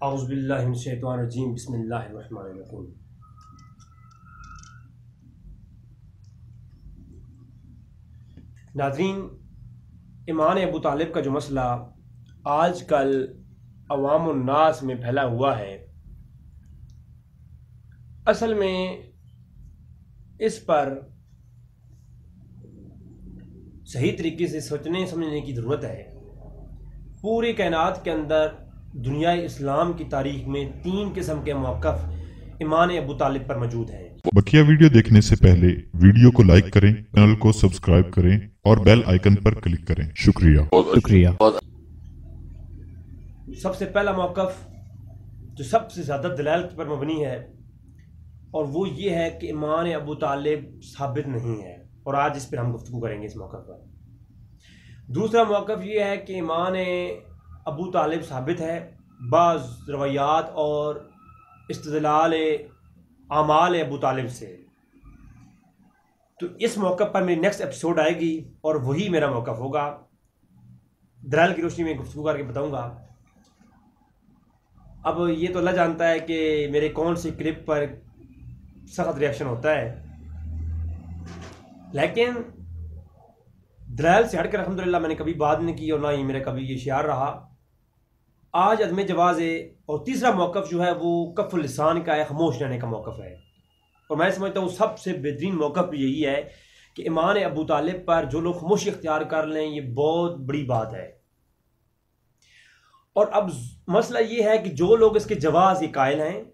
औज़ुबिल्लाहि मिनश्शैतानिर्रजीम बिस्मिल्लाहिर्रहमानिर्रहीम। नाज़रीन, इमाम अबू तालिब का जो मसला आजकल अवाम उन्नास में फैला हुआ है, असल में इस पर सही तरीके से सोचने समझने की ज़रूरत है। पूरी कायनात के अंदर दुनिया इस्लाम की तारीख में 3 किस्म के मौक़िफ़ इमाम अबू तालिब पर मौजूद हैं। बकिया वीडियो देखने से पहले वीडियो को लाइक करें, चैनल को सब्सक्राइब करें और बेल आइकन पर क्लिक करें। शुक्रिया। सबसे पहला मौक़िफ़ जो सबसे ज़्यादा दलाल पर मबनी है और वो ये है कि इमाम अबू तालिब साबित नहीं है, और आज इस पर हम गुफ्तगू करेंगे इस मौक़िफ़ पर। दूसरा मौक़िफ़ ये है कि इमाम अबू तालिब साबित है बाज़ रवायात और इस्तिदलाल आमाल अबू तालिब से। तो इस मौक़िफ़ पर मेरी नेक्स्ट एपिसोड आएगी और वही मेरा मौक़िफ़ होगा। दलाल की रोशनी में गुफ्तगू करके बताऊँगा। अब ये तो अल्लाह जानता है कि मेरे कौन सी क्लिप पर सख्त रिएक्शन होता है, लेकिन दलाल से हटकर अल्हम्दुलिल्लाह मैंने कभी बात नहीं की और ना ही मेरा कभी ये शियार रहा। आज अदम जवाज़ है। और तीसरा मौक़िफ़ जो है वो कफ़्फ़ुल लिसान का है, खामोश रहने का मौक़िफ़ है। और मैं समझता हूँ सबसे बेहतरीन मौक़िफ़ यही है कि इमाम अबू तालिब पर जो लोग खामोशी इख्तियार कर लें, ये बहुत बड़ी बात है। और अब मसला ये है कि जो लोग इसके जवाज़ के कायल हैं,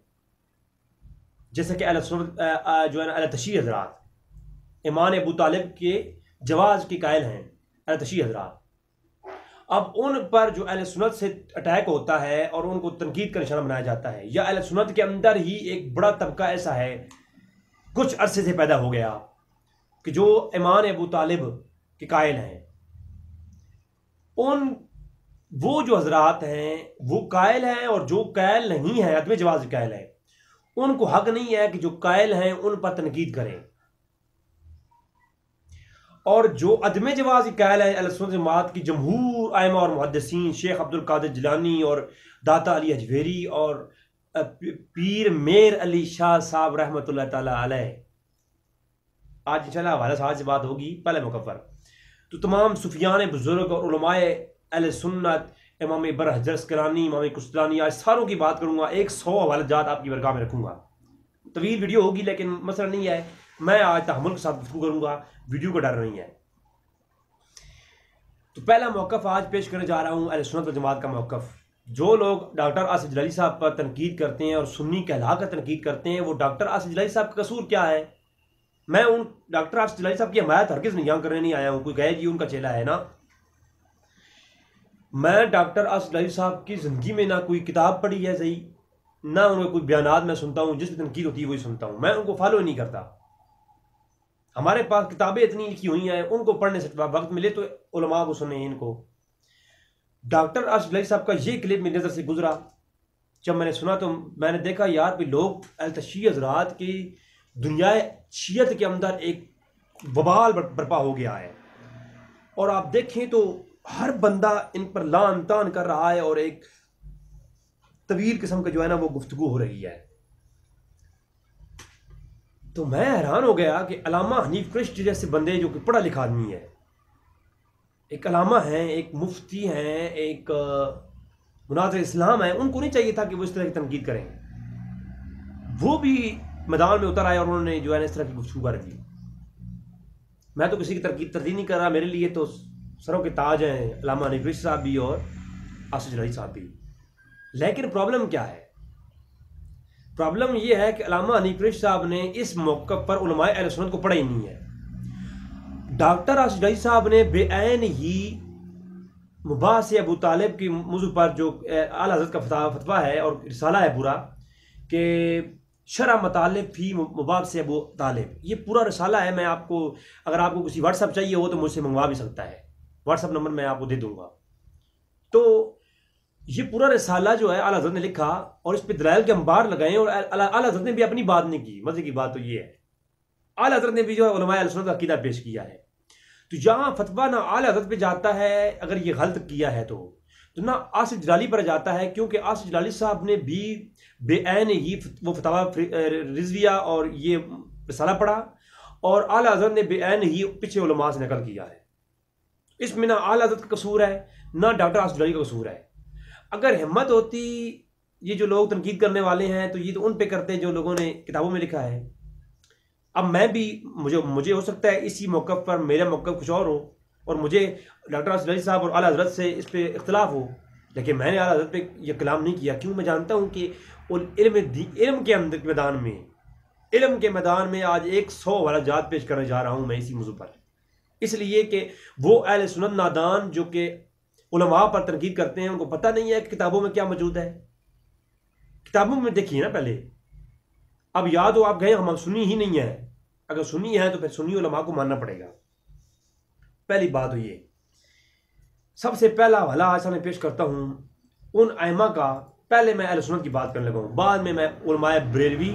जैसे कि जो है ना तशीह हज़रात, इमाम अबू तालिब के जवाज़ के कायल हैं तशीह हज़रात, अब उन पर जो अहले सुन्नत से अटैक होता है और उनको तनकीद का निशाना बनाया जाता है, या अहले सुन्नत के अंदर ही एक बड़ा तबका ऐसा है कुछ अरसे से पैदा हो गया कि जो इमाम अबू तालिब के कायल हैं, उन वो जो हजरात हैं वो कायल हैं, और जो कायल नहीं है, अदम जवाज़ कायल है, उनको हक नहीं है कि जो कायल हैं उन पर तनकीद करें। और जो अदम जवाज़ कायल है, अहले सुन्नत जमात की जमहूर आइमा और मुहद्दिसीन शेख अब्दुल कादिर जिलानी और दाता अली अजवेरी और पीर मेर अली शाह साहब रहमतुल्लाह ताला अलैह, आज इंशाल्लाह हवाला साहब से बात होगी पहले मौक़िफ़ पर। तो तमाम सुफियान बुजुर्ग और उलमाए अहले सुन्नत, इमाम बरहजर अस्क़लानी, इमाम कुस्तलानी, आज सारों की बात करूँगा। 100 हवाला जात आपकी बरगाह में रखूँगा। तवील वीडियो होगी लेकिन मसला नहीं है, मैं आज तहम्मुल के साथ गुफ्तगू करूँगा, वीडियो का डर नहीं है। तो पहला मौक़िफ़ आज पेश करने जा रहा हूँ अहले सुन्नत वल जमात का मौक़िफ़। जो लोग डॉक्टर आसिफ जलाली साहब पर तनकीद करते हैं और सुन्नी कहला कर तनकीद करते हैं, वो डॉक्टर आसिफ जलाली साहब का कसूर क्या है? मैं उन डॉक्टर आसिफ जलाली साहब की हमायत हरगिज़ नहीं करने नहीं आया हूँ। कोई कहे जी उनका चेला है ना, मैं डॉक्टर आसिफ जलाली साहब की ज़िंदगी में ना कोई किताब पढ़ी है सही, ना उनके कोई बयानात मैं सुनता हूँ, जिस पर तनकीद होती है वही सुनता हूँ। मैं उनको फॉलो नहीं करता। हमारे पास किताबें इतनी लिखी हुई हैं, उनको पढ़ने से वक्त मिले तो उलमा को सुने। इनको डॉक्टर आसिफ जलाली साहब का ये क्लिप मेरी नज़र से गुजरा, जब मैंने सुना तो मैंने देखा यार भी लोग तशीह हज़रात की दुनिया शियत के अंदर एक वबाल बर्पा हो गया है। और आप देखें तो हर बंदा इन पर लान तान कर रहा है और एक तवील किस्म का जो है ना वो गुफ्तगू हो रही है। तो मैं हैरान हो गया कि अल्लामा हनीफ कृष्ण जैसे बंदे जो कि पढ़ा लिखा आदमी है, एक अल्लामा हैं, एक मुफ्ती हैं, एक मुनाज़िर इस्लाम है, उनको नहीं चाहिए था कि वो इस तरह की तनकीद करें। वो भी मैदान में उतर आए और उन्होंने जो है ना इस तरह की गुफ्तगू कर दी। मैं तो किसी की तरदीद नहीं कर रहा, मेरे लिए तो सरों के ताज हैं अल्लामा हनीफ कृष्ण साहब भी और आसिफ जलाली साहब भी। लेकिन प्रॉब्लम क्या है? प्रॉब्लम यह है कि अल्लामा हनीफ कृष्ण साहब ने इस मौक़िफ़ पर उलमाए अहले सुन्नत को पढ़ा ही नहीं है। डॉक्टर आसिफ जलाली साहब ने बेऐन ही मुबास अबू तालिब की मौजू पर जो आला हज़रत का फतवा है और रिसाला है पूरा कि शरह मतालिब फी मुबास अबू तालिब, ये पूरा रिसाला है। मैं आपको, अगर आपको किसी व्हाट्सअप चाहिए हो तो मुझसे मंगवा भी सकता है, व्हाट्सअप नंबर मैं आपको दे दूंगा। तो ये पूरा रिसाला जो है आला हज़रत ने लिखा और इस पर दलाइल के अंबार लगाए, और आला हज़रत ने भी अपनी बात नहीं की। मजे की बात तो ये है आला हज़रत ने भी जो है उलमाए अहले सुन्नत का अकीदा पेश किया है। तो जहाँ फतवा ना आला हज़रत पे जाता है, अगर ये गलत किया है तो तो ना आसिफ जलाली पर जाता है, क्योंकि आसिफ जलाली साहब ने भी बेऐन ही वो फतवा रिजविया और ये रिसाला पढ़ा, और आला हज़रत ने बेऐन ही पीछे उलमा से नकल किया है। इसमें ना आला हज़रत का कसूर है ना डॉक्टर आसिफ जलाली का कसूर है। अगर हिम्मत होती ये जो लोग तनकीद करने वाले हैं तो ये तो उन पे करते हैं जो लोगों ने किताबों में लिखा है। अब मैं भी मुझे हो सकता है इसी मौक़िफ़ पर मेरा मौक़िफ़ कुछ और हो और मुझे डॉक्टर आसिफ जलाली साहब और आला हज़रत से इस पे इख्तिलाफ हो, लेकिन मैंने आला हज़रत पे यह कलाम नहीं किया। क्यों? मैं जानता हूँ कि इल्म के अंदर इल्म के मैदान में आज 100 वाला जात पेश करने जा रहा हूँ मैं इसी मौजू पर, इसलिए कि वो अहले सुन्नत नादान जो कि उलमा पर तनकीद करते हैं उनको पता नहीं है कि किताबों में क्या मौजूद है। किताबों में देखिए ना पहले, अब याद हो आप गए हम सुन्नी ही नहीं है, अगर सुन्नी है तो फिर सुन्नी उलमा को मानना पड़ेगा। पहली बात तो ये, सबसे पहला हवाला आज मैं पेश करता हूँ उन आइमा का। पहले मैं अहले सुन्नत की बात करने लगा हूँ, बाद में मैं उलमाए बरेलवी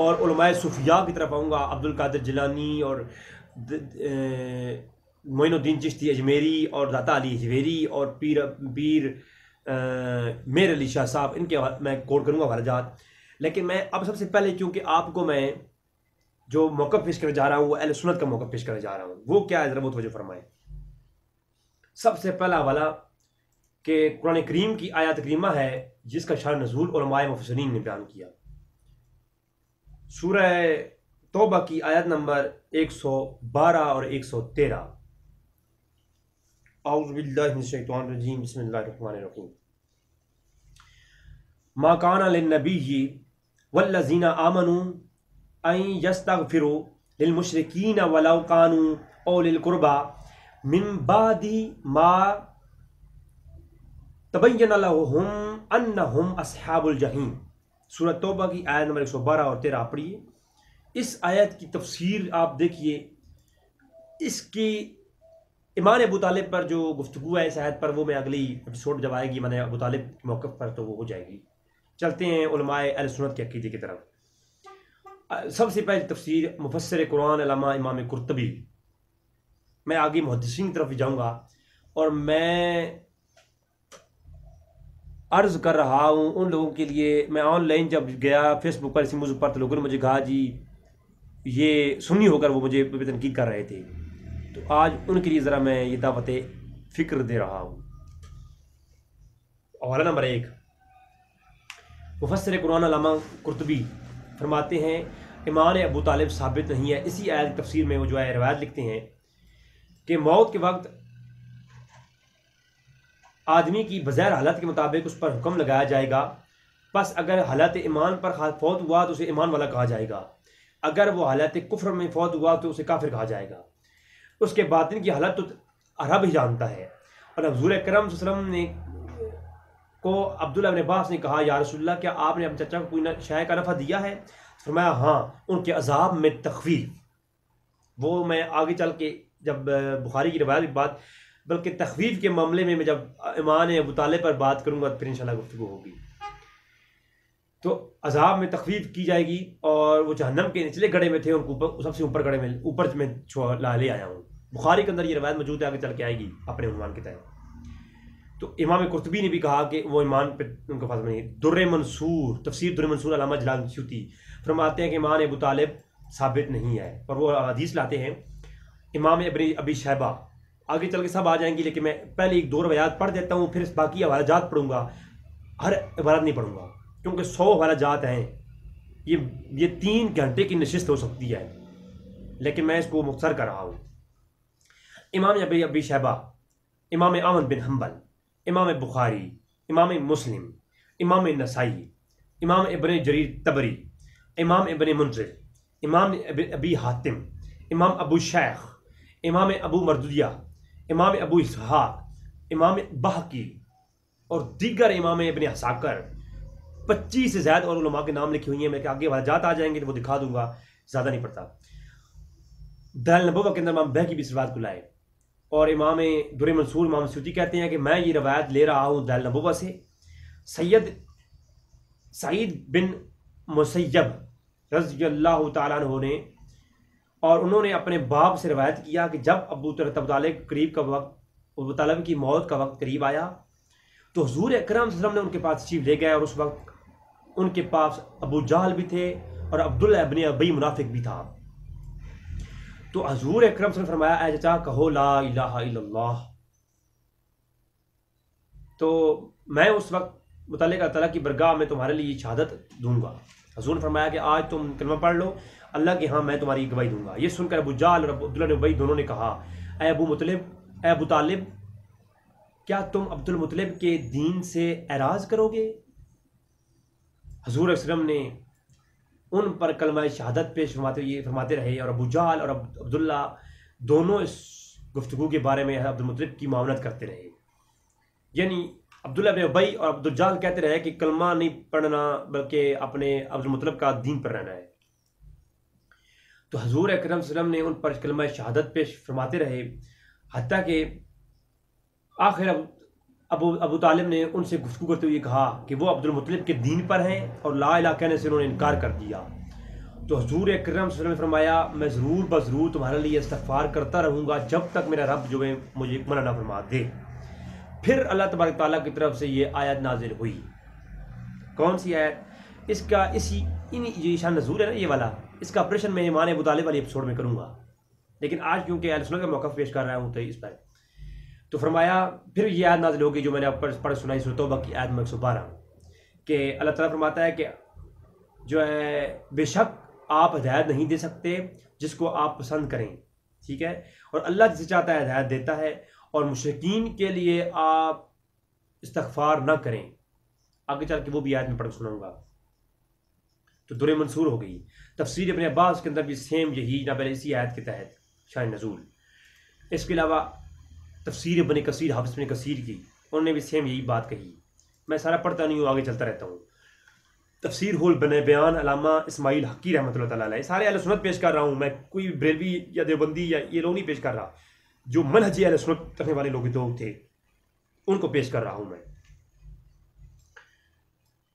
और उलमाए सूफिया की तरफ आऊँगा, अब्दुल कादिर जिलानी और मोइनुद्दीन चिश्ती अजमेरी और दाता अली हजवेरी और पीर मेर अली शाह साहब, इनके मैं कोट करूँगा हवालाजात। लेकिन मैं अब सबसे पहले, क्योंकि आपको मैं जो मौक़िफ़ पेश करने जा रहा हूँ वो अहले सुन्नत का मौक़िफ़ पेश करने जा रहा हूँ, वो क्या है ज़रा वो तवज्जो फरमाएं। सबसे पहला हवाला कि कुरान करीम की आयत करीमा है जिसका शान नज़ूल उलमाए मुफस्सिरीन ने बयान किया। सूरह तौबा की आयत नंबर 112 और 113। औज़ु बिल्लाहि मिनश शैतानिर रजीम, बिस्मिल्लाहिर रहमानिर रहीम। मा काना लिन्नबिय्यि वल्लज़ीना आमनू अन यस्तगफिरू लिल मुशरिकीन वलौ कानू औलिल कुर्बा मिन बादी मा तबय्यना लहुम अन्नहुम अस्हाबुल जहीम। सूरह तौबा की आयत नंबर 112 और 13 पढ़िए। इस आयत की तफसीर आप देखिए, इसकी इमाम अबू तालिब पर जो गुफ्तगू है इस आयत पर, वो मैं अगली एपिसोड जब आएगी मैंने अबू तालिब के मौक़िफ़ पर तो वो हो जाएगी। चलते हैं उलमाए अहले सुन्नत के अक़ीदे की तरफ। सबसे पहले तफसीर मुफस्सिर कुरान अल्लामा इमाम कुर्तबी, मैं आगे मुहद्दिसीन की तरफ भी जाऊँगा, और मैं अर्ज़ कर रहा हूँ उन लोगों के लिए। मैं ऑनलाइन जब गया फेसबुक पर इसी मौजूद पर तो लोगों ने मुझे कहा जी ये सुन्नी होकर वो मुझे तनकीद कर रहे थे, तो आज उनके लिए ज़रा मैं ये दावत फ़िक्र दे रहा हूँ। हवाला नंबर 1, मुफस्सिर कुरान अल्लामा कुर्तबी फरमाते हैं ईमान अबू तालिब साबित नहीं है। इसी आयत की तफसीर में वो जो है रवायत लिखते हैं कि मौत के वक्त आदमी की बज़ैर हालत के मुताबिक उस पर हुक्म लगाया जाएगा। बस अगर हालत ईमान पर फौत हुआ तो उसे ईमान वाला कहा जाएगा, अगर वो हालत कुफ्र में फौत हुआ तो उसे काफिर कहा जाएगा। उसके बातिन की हालत तो रब ही जानता है। और हुज़ूर अकरम सल्लल्लाहु अलैहि वसल्लम ने को अब्दुल्लाह इब्न अब्बास ने कहा, या रसूलल्लाह क्या आपने अपने चचा को कोई शय का नफ़ा दिया है? फरमाया हाँ, उनके अज़ाब में तख़फ़ीफ़। वो मैं आगे चल के जब बुखारी की रिवायत की बात, बल्कि तख़फ़ीफ़ के मामले में मैं जब ईमान अबू तालिब पर बात करूँगा तो फिर इंशाअल्लाह गुफ्तगू होगी। तो अज़ाब में तख़फ़ीफ़ की जाएगी और वो जहन्नम के निचले गड़े में थे, उनको ऊपर सबसे ऊपर गड़े में ऊपर में ले आया हूँ। बुखारी के अंदर ये रवायत मौजूद है, आगे चल के आएगी अपने उन्वान के तहत। तो इमाम कुर्तबी ने भी कहा कि वो ईमान पे उनका फाज़ल नहीं। दुर्र मंसूर, तफसीर दुर्र मंसूर अल्लामा जलालसूती फरमाते हैं कि ईमान अबू तालिब साबित नहीं है, और वो हदीस लाते हैं इमाम इब्न अबी शैबा। आगे चल के सब आ जाएंगी, लेकिन मैं पहले एक दो रवायात पढ़ देता हूँ, फिर बाकी हवालाजात पढ़ूंगा। हर इबारत नहीं पढ़ूंगा क्योंकि 100 हवालाजात हैं, ये 3 घंटे की नशिस्त हो सकती है, लेकिन मैं इसको मुख्तसर कर रहा हूँ। इमाम अबी शैबा, इमाम अहमद बिन हम्बल, इमाम बुखारी, इमाम मुस्लिम, इमाम नसाई, इमाम इब्न जरीर तबरी, इमाम इब्न मुंज़िर, इमाम अबी हातिम, इमाम अबू शेख, इमाम अबू मरदुदिया, इमाम अबू इसहाक, इमाम बहकी और दीगर इमाम इब्न हसाकर, 25 से ज़्यादा और उलमा के नाम लिखी हुई हैं। मैं आगे वजात आ जाएंगे तो वो दिखा दूंगा, ज़्यादा नहीं पड़ता। दलाइल नबुव्वह के अंदर इमाम बहकी भी इस रवायत को लाए, और इमाम दुर्र मंसूर इमाम सूती कहते हैं कि मैं ये रवायत ले रहा हूँ दलाइल नबुव्वह से। सैयद सईद बिन मुसय्यब रज़ियल्लाहु तआला अन्हु ने, और उन्होंने अपने बाप से रवायत किया कि जब अबू तालिब करीब का वक्त, अबू तालिब की मौत का वक्त करीब आया तो हुजूर अकरम सल्लल्लाहु अलैहि वसल्लम ने उनके पास तशरीफ ले गए और उस वक्त उनके पास अबू जहल भी थे और अब्दुल्ला इब्न अबी मुनाफिक भी था। तो हुजूर अकरम सल्लल्लाहु अलैहि वसल्लम ने फरमाया, ऐ चाचा कहो ला इलाहा इल्लल्लाह। तो मैं उस वक्त मुतल्लिक़ अल्लाह ताला की बरगाह में तुम्हारे लिए शहादत दूंगा। हुजूर ने फरमाया कि आज तुम कलमा पढ़ लो, अल्लाह के यहाँ मैं तुम्हारी गवाही दूंगा। ये सुनकर अबू जहल और अब्दुल्ला ने दोनों ने कहा, ऐ अबू तालिब, क्या तुम अब्दुल मुतलिब के दीन से एराज करोगे? हुजूर अकरम ने उन पर कलमा शहादत पेश फरमाते रहे और अबू जहल और अब्दुल्ला दोनों इस गुफ्तगू के बारे में अब्दुल मुतलिब की मामलत करते रहे। यानी अब्दुल्ला बिन उबई और अब्दुल जहल कहते रहे कि कलमा नहीं पढ़ना बल्कि अपने अब्दुल मुतलिब का दीन पर रहना है। तो हुजूर अकरम सल्लल्लाहु अलैहि वसल्लम ने उन पर कलमा शहादत पेश फरमाते रहे, हत्ता कि आखिर अबू तालिब ने उनसे गुफ्तगू करते हुए कहा कि वो अब्दुल मुतलिब के दीन पर हैं और ला इलाहा कहने से उन्होंने इनकार कर दिया। तो हुजूर अकरम सल्लल्लाहु अलैहि वसल्लम ने फरमाया, मैं ज़रूर बज़रूर तुम्हारे लिए इस्तग़फ़ार करता रहूँगा जब तक मेरा रब जो है मुझे मना ना फरमा दे। फिर अल्लाह तबारक ताला की तरफ से ये आयत नाजिल हुई। कौन सी आयत? इसका ये शान नज़ूल है ना, ये वाला, इसका ऑपरेशन मैं ईमान अबू तालिब वाली एपिसोड में करूँगा, लेकिन आज क्योंकि अहले सुन्नत का मौक़िफ़ पेश कर रहा हूँ तो इस पर तो फरमाया फिर ये आयत नाजिल होगी जो मैंने आप पढ़ सुनाई सूरह तौबा की आयत 112 कि अल्लाह ताला फरमाता है कि जो है बेशक आप हिदायत नहीं दे सकते जिसको आप पसंद करें, ठीक है, और अल्लाह जिसे चाहता है हिदायत देता है, और मुशरिकीन के लिए आप इस्तग़फ़ार ना करें। आगे चल के वो भी आयत में पढ़ सुनाऊंगा। तो दुरे मंसूर हो गई। तफसीर इब्न अब्बास के अंदर भी सेम यही ना पहले इसी आयत के तहत शान नज़ूल। इसके अलावा तफसीर इब्न कसीर, हाफ़िज़ इब्न कसीर की, उन्होंने भी सेम यही बात कही। मैं सारा पढ़ता नहीं हूँ, आगे चलता रहता हूँ। तफसीर हुल बयान अल्लामा इस्माइल हक़ी रहमतुल्लाह तआला अलैह, सारे अहले सुन्नत पेश कर रहा हूँ मैं, कोई बरेलवी या देवबंदी या ये लोग नहीं पेश कर रहा, जो मनहजी अहले सुन्नत रखने वाले लोग थे उनको पेश कर रहा हूँ मैं।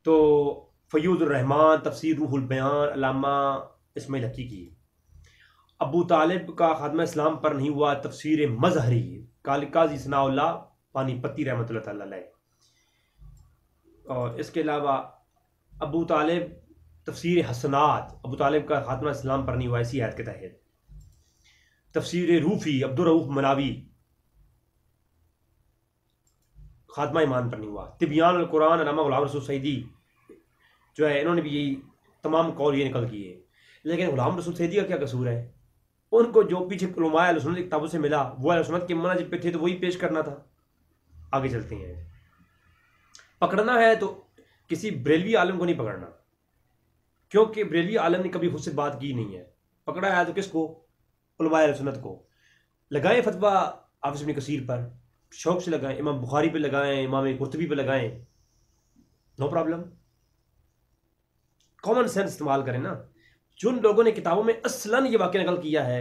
तो फ़यूज़ुर रहमान तफसीर रूहुल बयान अल्लामा इस्माइल हक़ी की। अबू तालिब का ख़ात्मा इस्लाम पर नहीं हुआ, तफसीर मज़हरी काजी सनाउल्लाह पानीपती रहमतुल्लाह तआला अलैह। और इसके अलावा अबू तालिब तफसीर हसनात, अबू तालिब का ख़ात्मा इस्लाम पर नहीं हुआ इसी आयत के तहत। तफसीर रूफ़ी अब्दुर रऊफ़ मनावी, ख़ात्मा ईमान पर नहीं हुआ। तिबियान अल कुरान अल्लामा ग़ुलाम रसूल सईदी जो है, इन्होंने भी यही तमाम कौल ये निकल किए। लेकिन ग़ुलाम रसूल सईदी का क्या कसूर है? उनको जो पीछे उलमाए अहले सुन्नत की किताबों से मिला वो अहले सुन्नत के मनहज पे थे तो वही पेश करना था। आगे चलते हैं। पकड़ना है तो किसी बरेलवी आलम को नहीं पकड़ना, क्योंकि बरेलवी आलम ने कभी खुद से बात की नहीं है। पकड़ा है तो किसको? उलमाए अहले सुन्नत को। लगाएं फतवा हाफ़िज़ इब्न कसीर पर, शौक से लगाएं, इमाम बुखारी पे लगाएं, इमाम कुर्तुबी पे लगाएं, नो प्रॉब्लम। कॉमन सेंस इस्तेमाल करें ना। जिन लोगों ने किताबों में असलन ये वाक़या नकल किया है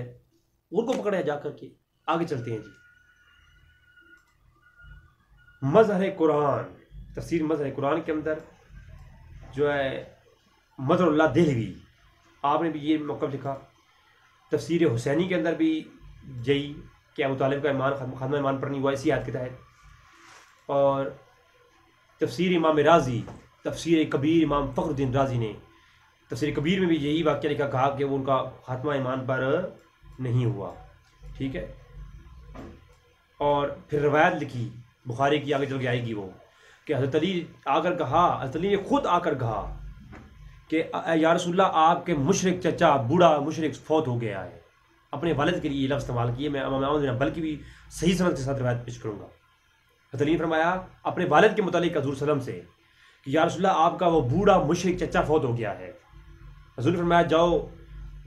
उनको पकड़े जा करके। आगे चलते हैं जी। मज़हर कुरान, तफसीर मज़हर कुरान के अंदर जो है मज़हरुल्लाह देहलवी, आपने भी ये मौक़िफ़ लिखा। तफसीर हुसैनी के अंदर भी यही कि अबू तालिब का ईमान ख़ात्मा ईमान पर नहीं हुआ इसी आयत के तहत। और तफसीर इमाम राज़ी, तफसीर कबीर इमाम फ़खरुद्दीन राज़ी ने तफसीर कबीर में भी यही वाक़या लिखा, कहा कि वो उनका ख़ात्मा ईमान पर नहीं हुआ, ठीक है। और फिर रवायत लिखी बुखारी की, आगे चल के आएगी वो, कि हज़रत अली आकर कहा, हज़रत अली ने खुद आकर कहा कि या रसूलल्लाह आपके मुशरिक चचा बूढ़ा मुशरिक फौत हो गया है। अपने वालिद के लिए ये लफ्ज़ इस्तेमाल किए। मैं इमाम बल्कि भी सही सनद के साथ रवायत पेश करूँगा। हज़रत अली ने फरमाया अपने वालिद के मुतालिक हज़ूर सल्लम से कि या रसूलल्लाह आपका वो बूढ़ा मुशरिक चचा फौत हो गया है। हज़ूर ने फरमाया जाओ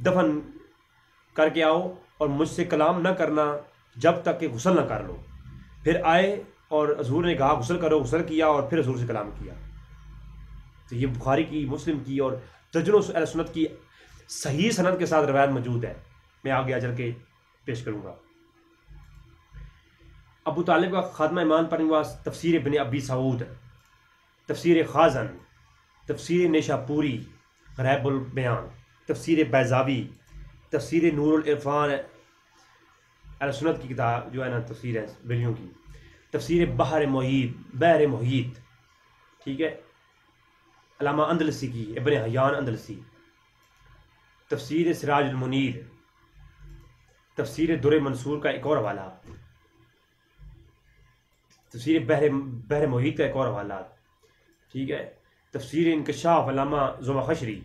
दफन करके आओ और मुझसे कलाम न करना जब तक कि गुस्ल न कर लो। फिर आए और हज़ूर ने कहा गुस्ल करो, गुस्ल किया और फिर हज़ूर से कलाम किया। तो ये बुखारी की, मुस्लिम की और दर्जनों अहले सुन्नत की सही सनद के साथ रवायत मौजूद है। मैं आगे चल के पेश करूँगा। अबू तालिब का ख़ात्मा ईमान पर हुआ, तफसीर इब्न अबी सऊद, तफसीर खाज़न, तफसीर नेशापुरी, ग़राइबुल बयान, तफसीर बैज़ावी, तफसीर नूरुल इरफ़ान, अहले सुन्नत की किताब जो है ना तफसीर है बेलियों की, तफसीर बहर मुहीत, ठीक है, अल्लामा अंदलसी की, इब्न हयान अंदलसी। तफसीर सिराजुल मुनीर, तफसीर दुर मंसूर का एक और हवाला, तफसीर बहर मुहीत का एक और हवाला, ठीक है। तफसीर इंकशाफ अल्लामा ज़ुमख़शरी।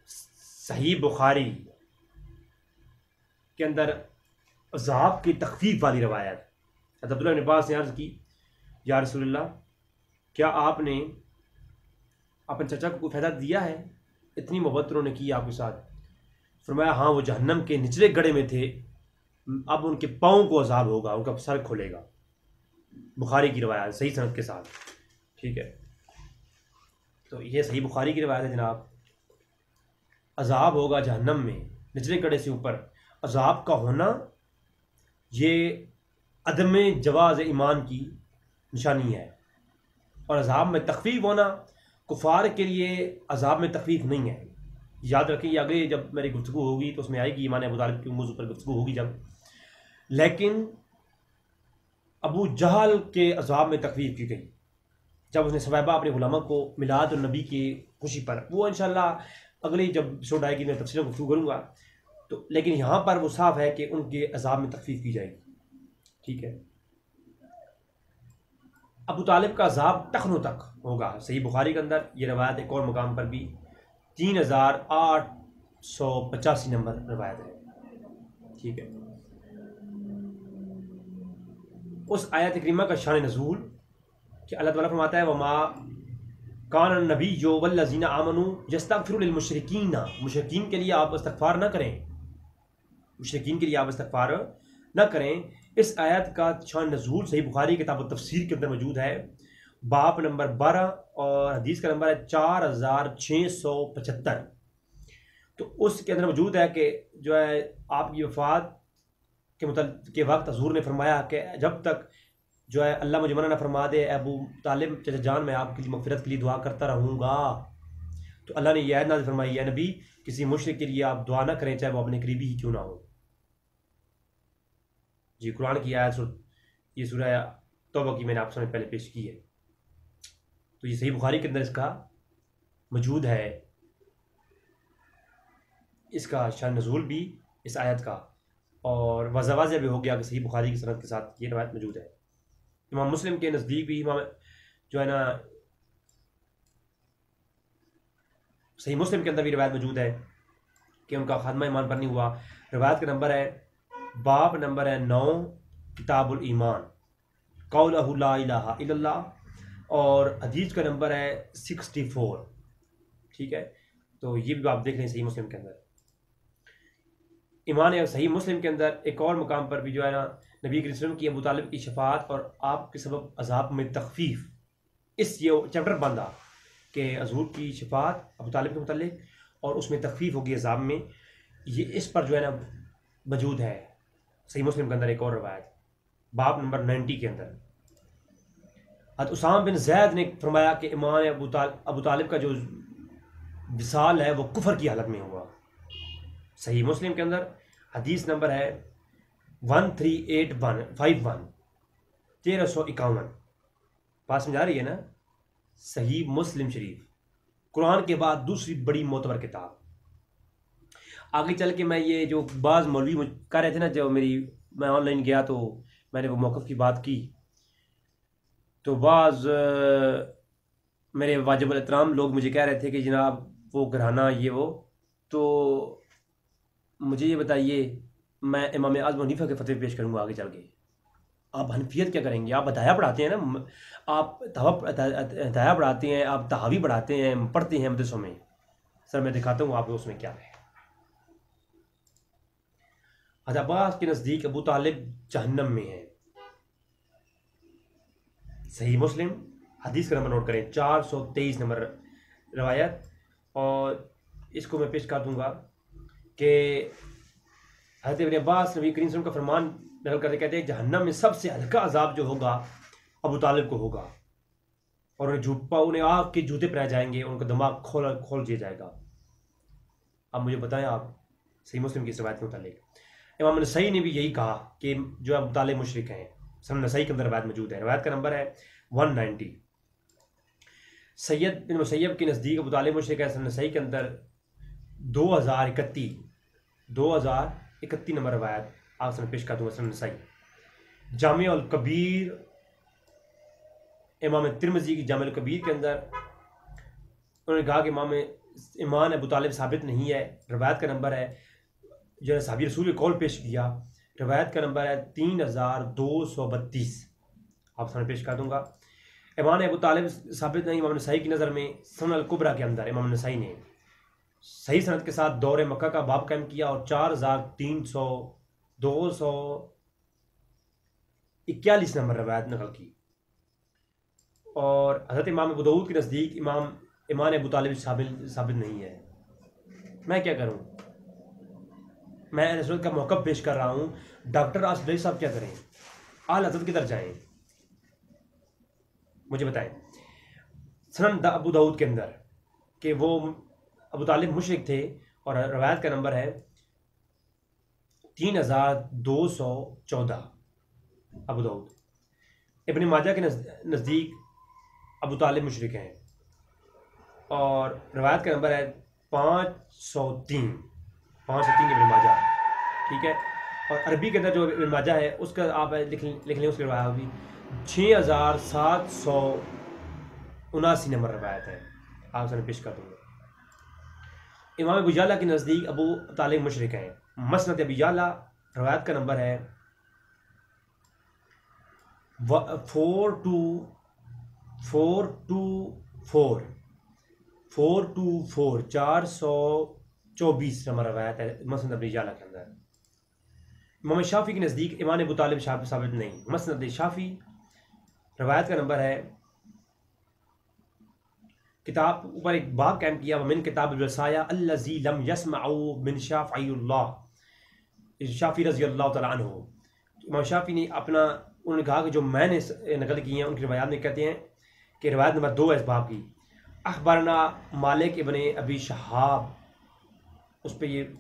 सही बुखारी के अंदर अज़ाब की तख़फ़ीफ़ वाली रवायत। अब्दुल्लाह इब्न अब्बास ने अर्ज़ की, या रसूलल्लाह, क्या आपने अपने चचा को कोई फ़ायदा दिया है? इतनी मोहब्बत उन्होंने की आपके साथ। फरमाया, हाँ, वो जहन्नम के निचले गड्ढे में थे, अब उनके पाँव को अज़ाब होगा, उनका सर खुलेगा। बुखारी की रवायत सही सनद के साथ, ठीक है। तो ये सही बुखारी की रवायत है जनाब। अज़ाब होगा जहन्नम में, निचले गड्ढे से ऊपर। अज़ाब का होना ये अदम जवाज़ ईमान की निशानी है, और अज़ाब में तख़फ़ीफ़ होना कुफ़ार के लिए अज़ाब में तख़फ़ीफ़ नहीं है। याद रखें, ये आगे जब मेरी गुफ्तगू होगी तो उसमें आएगी, ईमान अबू तालिब के मौज़ू पर गुफ्तगू होगी जब। लेकिन अबू जहल के अज़ाब में तख़फ़ीफ़ की गई जब उसने सवैबा अपने गुलामा को मिलाद और नबी की खुशी पर। वो इंशाअल्लाह अगली जब एपिसोड आएगी मैं तफसील गुफ्तगू करूँगा। तो लेकिन यहाँ पर वो साफ़ है कि उनके अज़ाब में तख़फ़ीफ़ की जाएगी, ठीक है। अबू तालिब का अज़ाब टखनों तक होगा, सही बुखारी के अंदर ये रवायत एक और मुकाम पर भी 3885 नंबर रवायत है, ठीक है। उस आयत करीमा का शान नज़ूल कि अल्लाह ताला फरमाता है, वमा कान नबी जो वल्लज़ीना आमनू यस्तगफिरू लिल मुशरिकीन, मुशरिकीन के लिए आप इस्तग़फ़ार न करें, मुशरिकीन के लिए आप इस्तग़फ़ार न करें। इस आयत का शान नज़ूल सही बुखारी किताब तफसीर के अंदर मौजूद है, बाब नंबर 12 और हदीस का नंबर है 4675। तो उसके अंदर मौजूद है कि जो है आपकी वफ़ात के वक्त हज़ूर ने फरमाया कि जब तक जो है अल्लाह मुझे मना ना फरमा दे, अबू तालिब चचा जान, मैं आपके लिए मग़फ़िरत के लिए दुआ करता रहूँगा। तो अल्लाह ने यह आयत नाज़िल फरमाई, या नबी, किसी मुशरिक के लिए आप दुआ ना करें, चाहे वो अपने करीबी ही क्यों ना हो। जी, कुरान की आयत ये सूरह तौबा की मैंने आप सामने पहले पेश की है। तो ये सही बुखारी के अंदर इसका मौजूद है, इसका शान नज़ूल भी इस आयत का, और वाज़ह भी हो गया कि सही बुखारी की सनद के साथ ये रवायत मौजूद है। इमाम मुस्लिम के नज़दीक भी इमाम जो है ना सही मुस्लिम के अंदर भी रवायत मौजूद है कि उनका खात्मा ईमान पर नहीं हुआ। रवायत का नंबर है, बाब नंबर है 9, किताबुल ईमान, कौलहु ला इलाहा इल्लल्लाह, और हदीस का नंबर है 64, ठीक है। तो ये भी आप देख लें सही मुस्लिम के अंदर। ईमान है सही मुस्लिम के अंदर एक और मुकाम पर भी जो है ना नबी करीम सल्लल्लाहु अलैहि वसल्लम की अबू तालिब की शफाअत और आपके सबब अज़ाब में तख़फ़ीफ़, इस ये चैप्टर बंदा कि हज़ूर की शफाअत अबू तालिब के मुतालिक और उसमें तख़फ़ीफ़ होगी अज़ाब में, ये इस पर जो है ना मौजूद है सही मुस्लिम के अंदर एक और रवायत, बाब नंबर 90 के अंदर। उसामा बिन ज़ैद ने फरमाया कि ईमान अबू तालिब का जो विसाल है वो कुफर की हालत में हुआ। सही मुस्लिम के अंदर हदीस नंबर है 138151, 1351। बात समझ आ रही है ना? सही मुस्लिम शरीफ कुरान के बाद दूसरी बड़ी मोतबर किताब। आगे चल के मैं ये जो बाज़ मौलवी कह रहे थे ना, जो मैं ऑनलाइन गया तो मैंने वो मौक़िफ़ की बात की, तो बाज़ मेरे वाजिबुल एहतराम लोग मुझे कह रहे थे कि जनाब वो घराना ये वो, तो मुझे ये बताइए, मैं इमाम आज़म हनीफ़ा के फतवे पेश करूँगा आगे चल के। आप हनफियत क्या करेंगे? आप हदाया पढ़ाते हैं ना, आप हदाया पढ़ाते हैं, आप तहावी पढ़ाते हैं, पढ़ते हैं मदरसों में। सर मैं दिखाता हूँ आपको उसमें क्या है। अब्बास के नज़दीक अबू तालिब जहन्नम में है। सही मुस्लिम हदीस का नंबर नोट करें, 423 नंबर रवायत, और इसको मैं पेश कर दूंगा कि हज़रत इब्न अब्बास नबी करीम सल्लल्लाहु अलैहि वसल्लम का फरमान नकल करते कहते हैं, जहन्नम में सबसे हल्का अजाब जो होगा अबू तालिब को होगा, और उन्हें आग के जूते पहनाए जाएंगे, उनका दिमाग खोल दिया जाएगा। अब मुझे बताएं आप सही मुस्लिम की इस रवायत के मुतालिक। इमाम नसई ने भी यही कहा कि जो अबू तालिब मुशरिक हैं। सुनन नसाई के अंदर रवायत मौजूद है। रवायत का नंबर है 190। सैयद बिन मुसैयब के नज़दीक अबू तालिब मुशरिक है। सुनन नसाई के अंदर 2031 नंबर रवायत आप सुन पेश कर दूँगा। सुनन नसाई जामे अल कबीर, इमाम तिरमिज़ी की जामे अल कबीर के अंदर उन्होंने कहा कि ईमान अबू तालिब साबित नहीं है। रवायत का नंबर है जो है साहबी रसूल कौल पेश किया। रवायत का नंबर है 3232 आप सामने पेश कर दूंगा। ईमान अबू तालिब साबित नहीं इमाम नसाई की नज़र में सुनन अल कुबरा के अंदर इमाम नसाई ने सही सनद के साथ दौरे मक्का का बाब कायम किया और 4241 नंबर रवायत नकल की। और हज़रत इमाम अबू दाऊद के नज़दीक ईमान अबू तालिब साबित नहीं है। मैं क्या करूं? मैं रसूल का मौक़िफ़ पेश कर रहा हूं। डॉक्टर आसफ साहब क्या करें? आला हज़रत किधर जाएं? मुझे बताएं। सुनन अबू दाऊद के अंदर कि वो अबू तालिब मुशरिक थे और रवायत का नंबर है 3214 अबू दाऊद। इब्न माजा के नज़दीक अबू तालिब मुशरिक हैं और रवायत का नंबर है 503 इब्न माजा। ठीक है। और अरबी के अंदर जो इब्न माजा है उसका आप लिख लें, उसकी रवायत भी 6779 नंबर रवायत है। आप सामने पेश कर दूँगा। इमाम अबू याला के नज़दीक अबू तालिब मुशरिक हैं। मसनद अबू याला रवायत का नंबर है 424 नंबर रवायत है मसनद अबू याला के अंदर। इमाम शाफी के नज़दीक ईमान अबू तालिब साबित नहीं। मसनद शाफी रवायत का नंबर है, किताब ऊपर एक बाब कायम किया मिन किताब रसाया अल्लज़ी लम यस्मअू मिन शाफ़ी रज़ी अल्लाह तआला अन्हु। इमाम शाफी ने उन्होंने कहा कि जो मैंने नकल की हैं उनकी रवायात में कहते हैं कि रवायत नंबर 2 है इस बाब की। अखबारना मालिक इब्न अबी शहाब, उस पर ये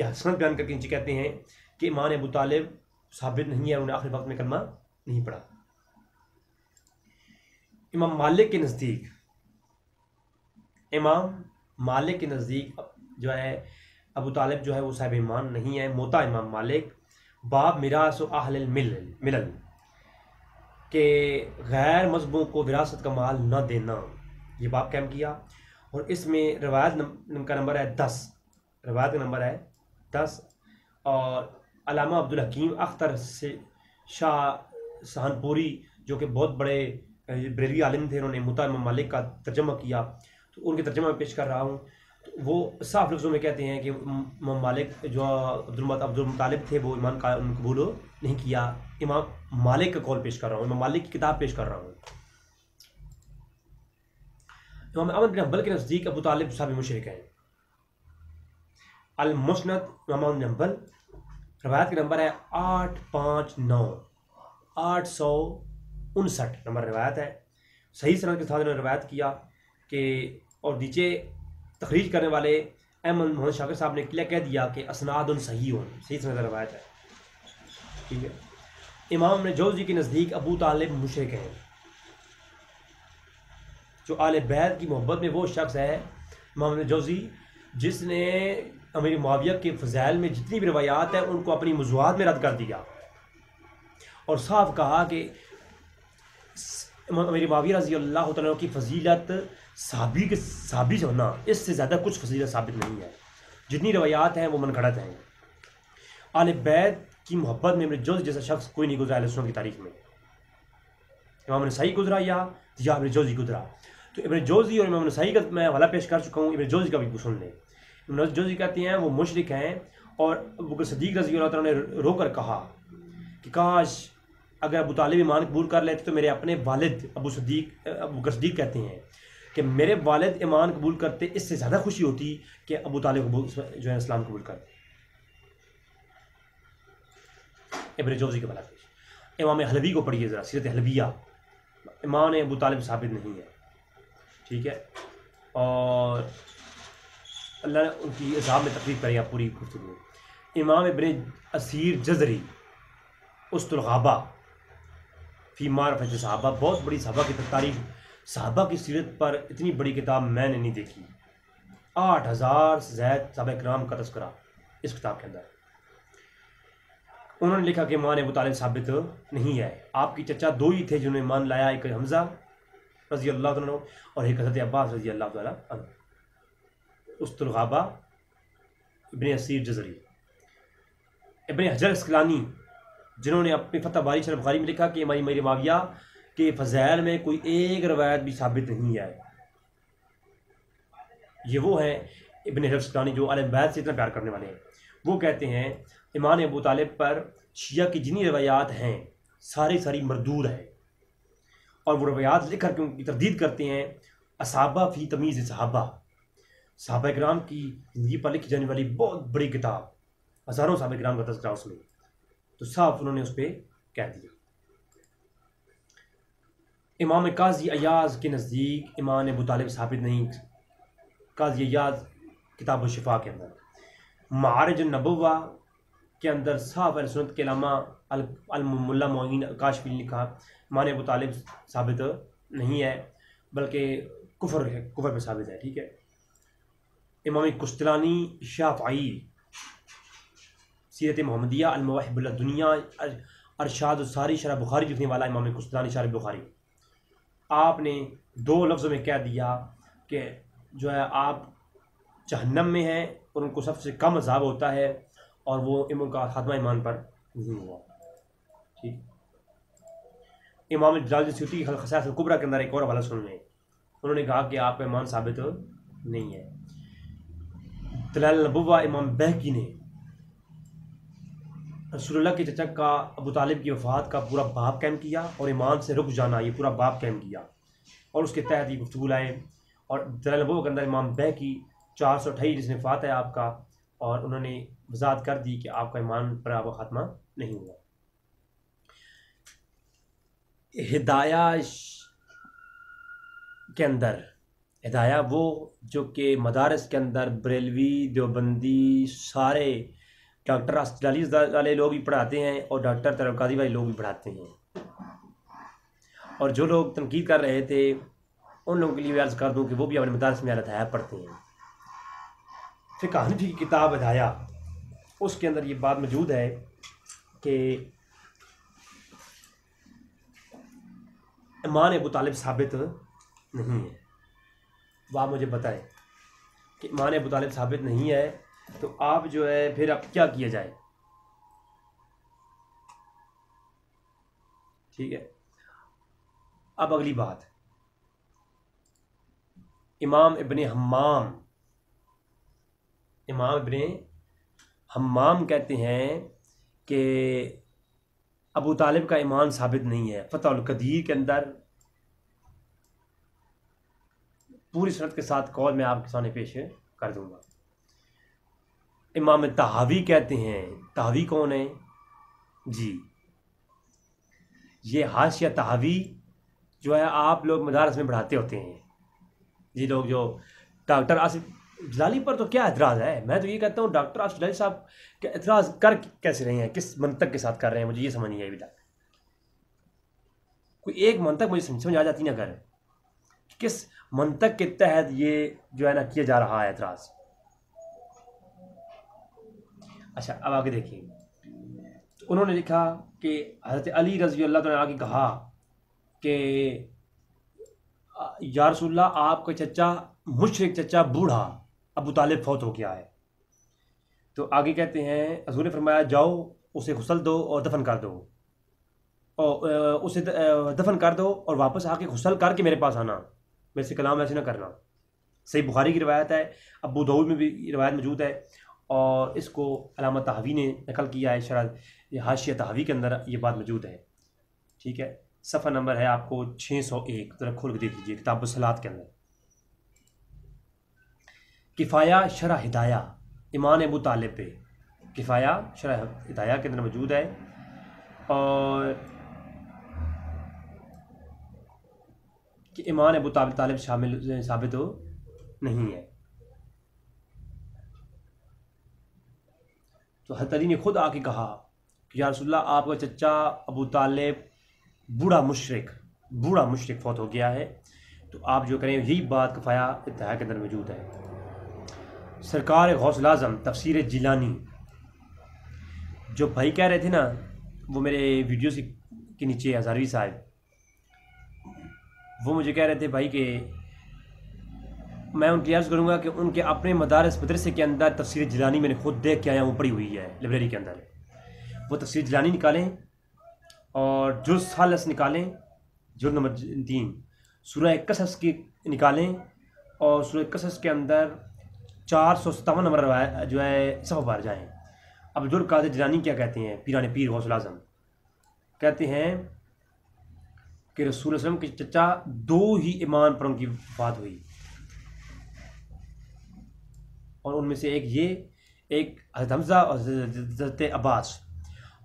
हसनत बयान करके नीचे कहते हैं कि ईमान अबू तालिब साबित नहीं है, उन्होंने आखिरी वक्त में कलमा नहीं पढ़ा। इमाम मालिक के नज़दीक जो है अबू तालिब जो है वो साहिब ईमान नहीं है। मोता इमाम मालिक बाब मिरास अहल मिलल के गैर मजहबों को विरासत का माल न देना, ये बाब कायम किया। और इसमें रवायत का नंबर है 10। रवायत का नंबर है 10। और अल्लामा अब्दुल हकीम अख्तर से शाह सहानपुरी जो कि बहुत बड़े बरेली आलिम थे, उन्होंने मुता इमाम मालिक का तर्जमा किया, तो उनके तर्जमा में पेश कर रहा हूँ। तो वो साफ लफ्ज़ों में कहते हैं कि इमाम मालिक जो अब्दुल मुतालिब थे वो ईमान का कबूल नहीं किया। इमाम मालिक का कौल पेश कर रहा हूँ, इमाम मालिक की किताब पेश कर रहा हूँ। इमाम अहमद बिन हंबल के नज़दीक अबू तालिब साहब मुशरिक हैं। अल मुस्नद इमाम अहमद बिन हंबल रवायत का नंबर है 859 नंबर रवायत है। सही सनद के साथ उन्होंने रवायत किया कि और नीचे तखरीज करने वाले अहमद मोहम्मद शाकिर साहब ने क्लियर कह दिया कि असनाद सही हो, सही सनद रवायत है। ठीक है। इमाम इब्न जौज़ी के नज़दीक अबू तालिब मुशरिक हैं। जो आले बैत की मोहब्बत में वो शख्स है इमाम इब्न जौज़ी जिसने अमीर मुआविया के फ़ज़ाइल में जितनी भी रवायात हैं उनको अपनी मौज़ूआत में रद्द कर दिया और साफ कहा कि अमीर मुआविया रज़ी अल्लाह तआला की फ़जीलत साबित होना, इससे ज़्यादा कुछ फजीलत साबित नहीं है। जितनी रवायात हैं वो मनगढ़ंत हैं। आले बैत की मोहब्बत में इब्न जौज़ी जैसा शख्स कोई नहीं गुजरा अहले सुन्नत की तारीख में। इमाम नसाई गुजरा या इब्न जौज़ी गुजरा। तो इब्न जौज़ी और इमाम नसाई का मैं हवाला पेश कर चुका हूँ, इब्न जौज़ी का भी सुन लें। इब्न जौज़ी कहते हैं वो मुशरिक हैं और अबू बकर सिद्दीक़ रज़ी अल्लाह तआला ने रोकर कहा कि काश अगर अबू तालिब ईमान कबूल कर लेते तो मेरे अपने वालिद अबू बकर सिद्दीक़ कहते हैं कि मेरे वालिद ईमान कबूल करते, इससे ज़्यादा खुशी होती कि अबू तालिब जो है इस्लाम कबूल करते। इब्न जौज़ी के भला पेश। इमाम हलवी को पढ़िए ज़रा, सीरत हलविया। ईमान अबू तालिब साबित नहीं है। ठीक है। और अल्लाह ने उनकी अज़ाब में तकलीफ करी पूरी गुफ्तगू। इमाम इब्न असीर जज़री उस्तुल गाबा फ़ी मारिफ़त सहाबा, बहुत बड़ी सहाबा की तारीफ, सहाबा की सीरत पर इतनी बड़ी किताब मैंने नहीं देखी। 8000 से ज़ायद सहाबा किराम का तज़किरा इस किताब के अंदर। उन्होंने लिखा कि ईमान अबू तालिब साबित नहीं है। आपकी चचा दो ही थे जिन्होंने ईमान लाया, एक हमज़ा रज़ी अल्लाह अन्हु और एक हज़रत अब्बास रज़ी अल्लाह तआला अन्हु। उस्तुल ग़ाबा इब्न असीर जज़री, इब्न हजर अस्क़लानी, जिन्होंने अपनी फ़तह बारी शरह बुखारी में लिखा कि हमारी मेरी माविया के फ़ज़ाइल में कोई एक रवायत भी साबित नहीं है। ये वो हैं इब्न हजर अस्क़लानी जो अहले बैत से इतना प्यार करने वाले हैं। वो कहते हैं ईमान अबू तालिब पर शिया की जितनी रवायात हैं सारी मरदूद है, और वो रवायात लिख कर उनकी तरदीद करते हैं। असहाबा फ़ी तमीज़ सहाबा, सहाबा किराम की ज़िंदगी पर लिखी जाने वाली बहुत बड़ी किताब, हज़ारों सहाबा किराम का तज़किरा उसमें, तो साफ उन्होंने उस पर कह दिया। इमाम काज़ी अयाज़ के नज़दीक ईमान अबू तालिब साबित नहीं। काज़ी अयाज़ किताब शिफा के अंदर, मारिज नबुव्वा के अंदर साफ अहले सुन्नत के अल्लामा अल-मुल्ला मोइन काशफी ने लिखा ईमान अबू तालिब साबित नहीं है, बल्कि कुफर है, कुफर पे साबित है। ठीक है। इमाम कुश्तलानी शाफ़ई सीरत मोहम्मदिया अल-मवाहिब दुनिया अरशाद सारी शरह बुखारी लिखने वाला इमाम कुश्तलानी शरह बुखारी, आपने दो लफ्ज़ों में कह दिया कि जो है आप जहन्नम में हैं और उनको सबसे कम अज़ाब होता है, और वो उनका खात्मा ईमान पर नहीं हुआ। ठीक। इमाम जलालुद्दीन सूती ख़साइस अल-कुबरा के अंदर एक और हवाला सुन लें, उन्होंने कहा कि आपका ईमान साबित नहीं है। दलाइल नबुव्वा इमाम बैहक़ी ने रसूलुल्लाह के चचा का अबू तालिब की वफ़ात का पूरा बाब कायम किया और ईमान से रुक जाना, ये पूरा बाब कायम किया, और उसके तहत ये गुफ्तगू लाए। और दलाइल नबुव्वा के अंदर इमाम बैहक़ी 428 जिसमें वफ़ात है आपका, और उन्होंने वज़ाहत कर दी कि आपका ईमान पर आपका खात्मा नहीं हुआ। हिदाया के अंदर, हिदाया वो जो कि मदारस के अंदर बरेलवी देवबंदी सारे डॉक्टर अस्पताली वाले लोग भी पढ़ाते हैं और डॉक्टर तरक़ादी वाले लोग भी पढ़ाते हैं। और जो लोग तनकीद कर रहे थे उन लोगों के लिए अर्ज़ कर दूँ कि वो भी अपने मदारस में हिदाया पढ़ते हैं। फ़िक़्ह हनफ़ी की किताब हिदाया, उसके अंदर ये बात मौजूद है कि ईमान अबू तालिब साबित नहीं है। वो आप मुझे बताएं कि ईमान अबू तालिब साबित नहीं है, तो आप जो है फिर अब क्या किया जाए। ठीक है। अब अगली बात, इमाम इब्ने हम्माम कहते हैं कि अबू तालिब का ईमान साबित नहीं है। फ़तहुल क़दीर के अंदर पूरी सनद के साथ कौल मैं आपके सामने पेश कर दूंगा। इमाम तहावी कहते हैं, तहावी कौन है जी? ये हाशिया तहावी जो है आप लोग मदारस में पढ़ाते होते हैं जी, लोग जो डॉक्टर आसिफ जलाली पर तो क्या एतराज़ है? मैं तो ये कहता हूँ डॉक्टर आसिफ जलाली साहब के एतराज़ कर कैसे रहे हैं, किस मंतक के साथ कर रहे हैं, मुझे ये समझ नहीं आई अभी तक। कोई एक मंतक मुझे समझ आ जाती ना कर, किस मंतक के तहत ये जो है ना किया जा रहा है एतराज़। अच्छा, अब आगे देखिए, तो उन्होंने लिखा कि हज़रत अली रज़ी अल्लाह तआला आगे कहा कि या रसूलल्लाह, आपका चचा मुशरिक चचा बूढ़ा अबू तालिब फौत हो गया है। तो आगे कहते हैं हज़ूर ने फरमाया, जाओ उसे गुस्ल दो और दफन कर दो, और उसे दफन कर दो और वापस आके गुस्ल करके मेरे पास आना, मेरे से कलाम ऐसे ना करना। सही बुखारी की रिवायत है, अबू दाऊद में भी रिवायत मौजूद है, और इसको अल्लामा तहावी ने नकल किया है। शरह हाशिया तहावी के अंदर ये बात मौजूद है। ठीक है। सफ़ा नंबर है आपको 601, ज़रा खोल के देख लीजिए किताब सलात के अंदर। किफ़ाया शरह हिदाया ईमान अबू तालिब पे, किफ़ाया शरह हिदाया के अंदर मौजूद है, और कि ईमान अबू तालिब शामिल साबित नहीं है। तो हज़रत अली ने खुद आके कहा कि या रसूलल्लाह, आपका चचा अबू तालिब बूढ़ा मुशरिक फौत हो गया है। तो आप जो करें, यही बात कफ़ाया इत्तेहाद के अंदर मौजूद है। सरकार गौसुल आज़म तफसीर जिलानी, जो भाई कह रहे थे ना, वो मेरे वीडियो के नीचे हज़ारवी साहब, वो मुझे कह रहे थे भाई कि मैं उनकी अर्ज़ करूँगा कि उनके अपने मदरसे के अंदर तफसीर जिलानी मैंने खुद देख के आया हूँ, पड़ी हुई है लाइब्रेरी के अंदर। वो तफसीर जिलानी निकालें और जुज़ सालस निकालें, जुज़ नंबर 3 सूरह कसस की निकालें और सूरह कसस के अंदर 457 नंबर जो है सफ़ा पर जाएँ। अब्दुल कादिर जिलानी क्या कहते हैं, पीरान पीर गौसुल आज़म कहते हैं कि रसूल सल्लल्लाहु अलैहि वसल्लम के चचा 2 ही ईमान पर उनकी वफ़ात हुई, और उनमें से एक हज़रत हमज़ा और हज़रत अब्बास।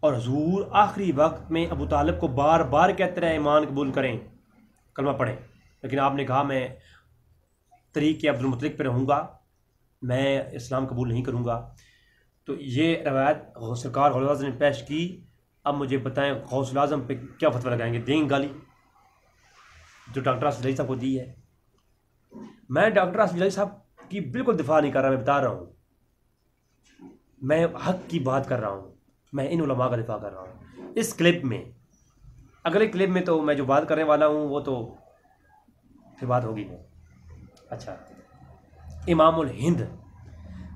और हुज़ूर आखिरी वक्त में अबू तालिब को बार बार कहते रहे ईमान कबूल करें, कलमा पढ़ें, लेकिन आपने कहा मैं तरीक़े अब्दुल मुत्तलिब पर रहूँगा, मैं इस्लाम कबूल नहीं करूँगा। तो ये रवायत सरकार गौसुल आज़म ने पेश की। अब मुझे बताएं गौसुल आज़म पे क्या फतवा लगाएंगे, देंगे गाली जो डॉक्टर आसिफ जलील साहब को दी है। मैं डॉक्टर आसिफ जलील साहब की बिल्कुल दिफा नहीं कर रहा, मैं बता रहा हूँ, मैं हक़ की बात कर रहा हूँ, मैं इन उलमा का दिफा कर रहा हूँ। इस क्लिप में, अगले क्लिप में तो मैं जो बात करने वाला हूँ वो तो फिर बात होगी नहीं। अच्छा, इमामुल हिंद,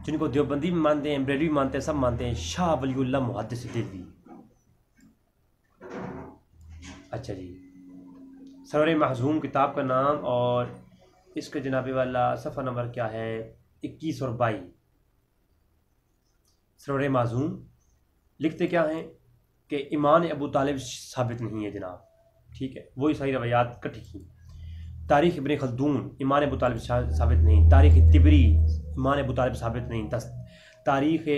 जिनको देवबंदी भी मानते हैं, बरेलवी भी मानते हैं, सब मानते हैं, शाह वलीउल्लाह मुहद्दिस दिल्ली। अच्छा जी, सरवर महज़ूम किताब का नाम और इसके जनाबे वाला सफ़ा नंबर क्या है, 21 और 22। सरवर महज़ूम लिखते क्या हैं कि ईमान अबू तालिब साबित नहीं है जनाब, ठीक है, वही सारी रवायात इकट्ठी की। तारीख़ इब्न खल्दून ईमान अबू तालिब साबित नहीं, तारीख़ तिबरी ईमान अबू तालिब साबित नहीं, तारीख़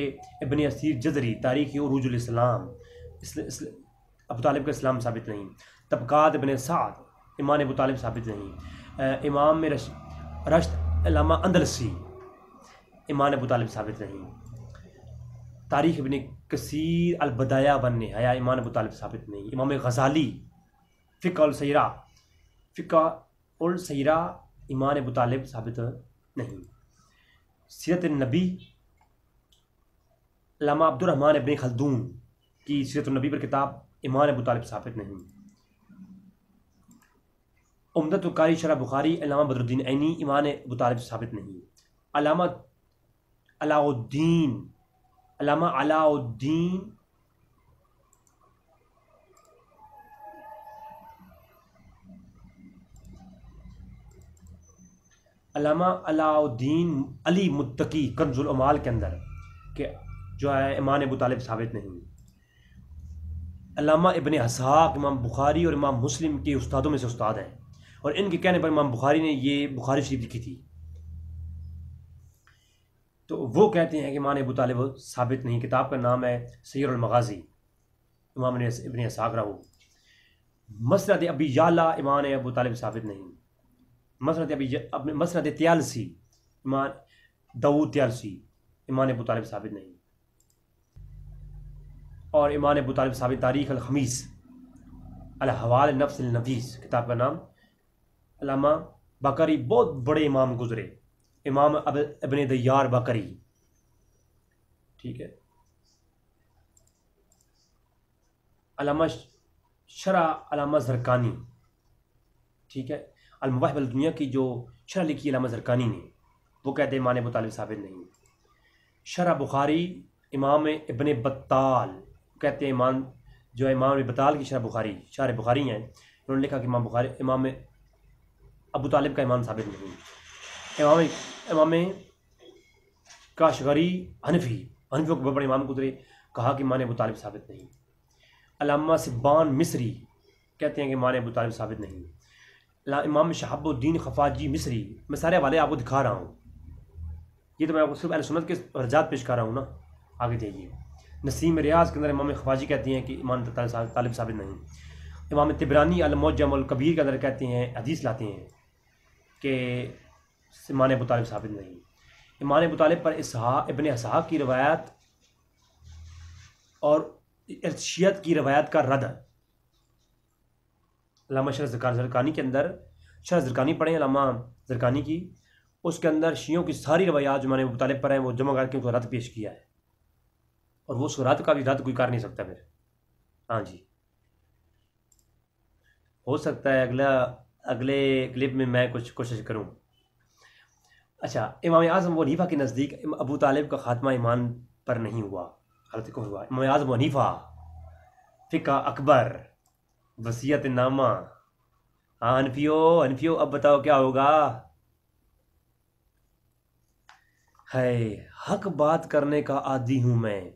इब्न असीर जज़री, तारीख़ उरूजुल इस्लाम अबू तालिब का इस्लाम साबित नहीं, तबक़ात इब्न साद ईमान अबू तालिब साबित नहीं, इमाम में रश्द अल्लामा अंदलसी ईमान अबू तालिब साबित नहीं, तारीख़ इब्न कसीर अल बदाया वन निहाया ईमान अबू तालिब साबित नहीं, इमाम गज़ाली फ़िक़्ह उल सयरा ईमान अबू तालिब साबित नहीं, सीरत नबी अल्लामा अब्दुर्रहमान इब्न खल्दून की सीरत नबी पर किताब ईमान अबू तालिब साबित नहीं, उम्दतुल कारी शरह बुखारी अल्लामा बदरुद्दीन ऐनी ईमान अबू तालिब साबित नहीं, अल्लामा अलाउद्दीन अली मुत्तकी कंजुल अमाल के अंदर के जो है ईमान अबू तालिब साबित नहीं, अल्लामा इब्न हसाक इमाम बुखारी और इमाम मुस्लिम के उस्तादों में से उस्ताद हैं, और इनके कहने पर इमाम बुखारी ने ये बुखारी शरीफ लिखी थी। तो वो कहते हैं कि ईमान अबू तालिब साबित नहीं। किताब का नाम है सय्यरुल मगाज़ी, इमाम इब्न हसाक रहू। मसनद अबी याला ईमान अबू तालिब साबित नहीं, मसनद त्यालसी इमाम दाऊद त्यालसी ईमान अबू तालिब साबित नहीं, और ईमान अबू तालिब साबित तारीख़ अल खमीस अल हवाल नफ्स अल नफीस, किताब का नाम अल्लामा बकरी, बहुत बड़े इमाम गुजरे, इमाम इब्न दय्यार बकरी, ठीक है। अल्लामा शरा अल्लामा ज़रकानी, ठीक है, अल-मवाहिब अल-दुनिया की जो शरह लिखी अल्लामा ज़रकानी ने, वो कहते हैं ईमान अबू तालिब साबित नहीं। शरह बुखारी इमाम इब्न बत्ताल कहते हैं, इमाम जो है इमाम बत्ताल की शरह बुखारी, शार बुखारी हैं, उन्होंने लिखा कि इमाम अबू तालिब का ईमान साबित नहीं। इमाम काशगरी हनफियों के बड़े इमाम गुजरे, कहा कि ईमान अबू तालिब साबित नहीं। अल्लामा सिब्बान मिस्री कहते हैं कि ईमान अबू तालिब साबित नहीं। इमाम शहाबुद्दीन खफाजी मिस्री, मैं सारे हवाले आपको दिखा रहा हूँ, ये तो मैं आपको सिर्फ अहले सुन्नत के रजात पेश कर रहा हूँ ना, आगे जाइए। नसीम रियाज के अंदर इमाम खफाजी कहती हैं कि ईमान तालिब साबित नहीं। इमाम तिबरानी अल-मुअज्जम अल-कबीर के अंदर कहते हैं, हदीस लाते हैं कि ईमान अबू तालिब साबित नहीं। ईमान अबू तालिब पर इब्न इसहाक़ की रवायत और शियत की रवायत का रद्द अल्लामा शरह ज़रक़ानी के अंदर, शरह ज़रक़ानी पढ़ें अल्लामा ज़रक़ानी की, उसके अंदर शियों की सारी रवायात जो मैंने अबू तालिब पर हैं वो जमा करके उनको रद्द पेश किया है, और वो उस रद्द का भी रद्द कोई कर नहीं सकता फिर। हाँ जी, हो सकता है अगले क्लिप में मैं कुछ कोशिश करूँ। अच्छा, इमाम आज़म अबू हनीफ़ा के नज़दीक अबू तालिब का ख़ात्मा ईमान पर नहीं हुआ, हालत को हुआ। इमाम आज़म अबू हनीफ़ा फ़िक़्ह अकबर वसीयत नामा। हाँ हनफियो अब बताओ क्या होगा। है हक बात करने का आदी हूँ मैं,